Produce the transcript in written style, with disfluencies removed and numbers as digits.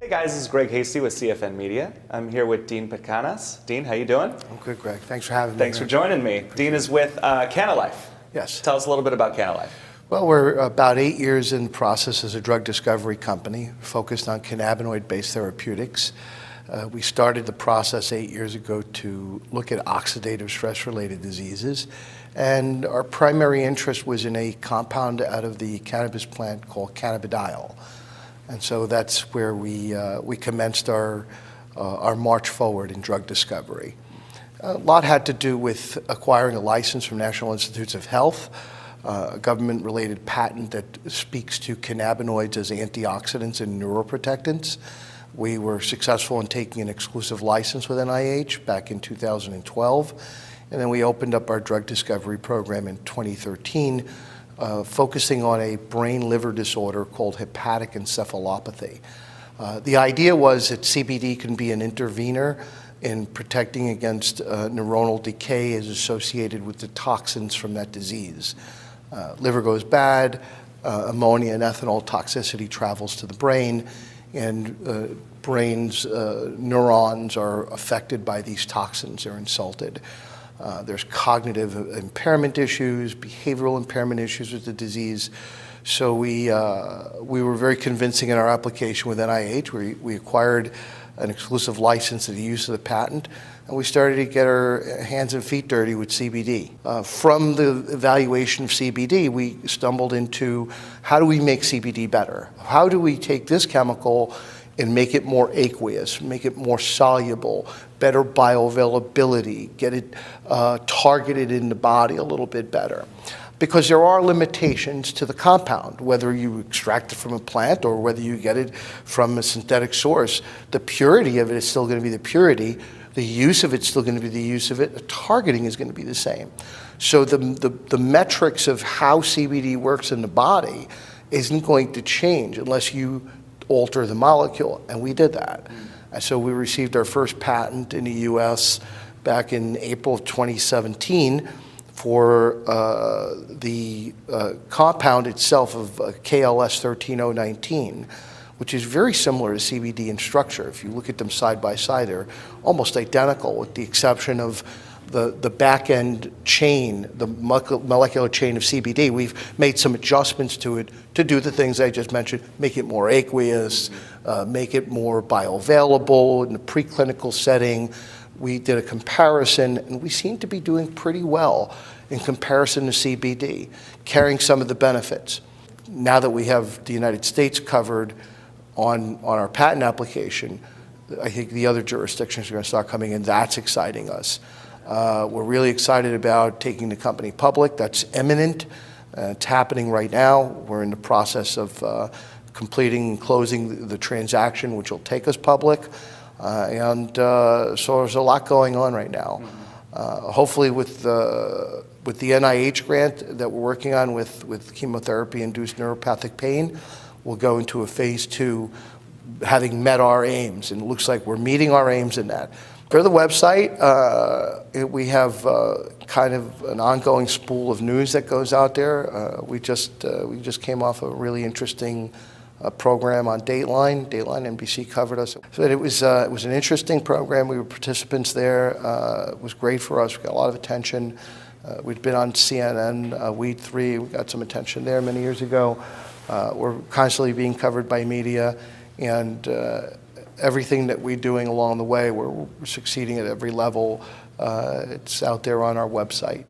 Hey guys, this is Greg Hasty with CFN Media. I'm here with Dean Petkanas. Dean, how you doing? I'm good, Greg. Thanks for having me. Thanks for joining me. Dean is with Kannalife. Yes. Tell us a little bit about Kannalife. Well, we're about 8 years in process as a drug discovery company focused on cannabinoid-based therapeutics. We started the process 8 years ago to look at oxidative stress-related diseases, and our primary interest was in a compound out of the cannabis plant called cannabidiol. And so that's where we commenced our march forward in drug discovery. A lot had to do with acquiring a license from National Institutes of Health, a government-related patent that speaks to cannabinoids as antioxidants and neuroprotectants. We were successful in taking an exclusive license with NIH back in 2012, and then we opened up our drug discovery program in 2013, focusing on a brain-liver disorder called hepatic encephalopathy. The idea was that CBD can be an intervener in protecting against neuronal decay as associated with the toxins from that disease. Liver goes bad, ammonia and ethanol toxicity travels to the brain, and brain's neurons are affected by these toxins, they're insulted. There's cognitive impairment issues, behavioral impairment issues with the disease. So we were very convincing in our application with NIH. We acquired an exclusive license to the use of the patent, and we started to get our hands and feet dirty with CBD. From the evaluation of CBD, we stumbled into how do we make CBD better? How do we take this chemical and make it more aqueous, make it more soluble, better bioavailability, get it targeted in the body a little bit better? Because there are limitations to the compound, whether you extract it from a plant or whether you get it from a synthetic source. The purity of it is still going to be the purity, the use of it is still going to be the use of it, the targeting is going to be the same. So the metrics of how CBD works in the body isn't going to change unless you alter the molecule, and we did that. And so we received our first patent in the US back in April of 2017 for the compound itself of KLS 13019, which is very similar to CBD in structure. If you look at them side by side, they're almost identical with the exception of the back end chain, the molecular chain of CBD. We've made some adjustments to it to do the things I just mentioned, make it more aqueous, make it more bioavailable in the preclinical setting. We did a comparison, and we seem to be doing pretty well in comparison to CBD, carrying some of the benefits. Now that we have the United States covered on our patent application, I think the other jurisdictions are going to start coming in. That's exciting us. We're really excited about taking the company public. That's imminent. It's happening right now. We're in the process of completing and closing the transaction, which will take us public. So there's a lot going on right now. Hopefully with the NIH grant that we're working on with chemotherapy-induced neuropathic pain, we'll go into a phase 2 having met our aims, and it looks like we're meeting our aims in that. Go to the website. We have kind of an ongoing spool of news that goes out there. We just came off a really interesting program on Dateline. Dateline NBC covered us. So it was an interesting program. We were participants there. It was great for us. We got a lot of attention. We'd been on CNN, Weed 3. We got some attention there many years ago. We're constantly being covered by media, and everything that we're doing along the way, we're succeeding at every level. It's out there on our website.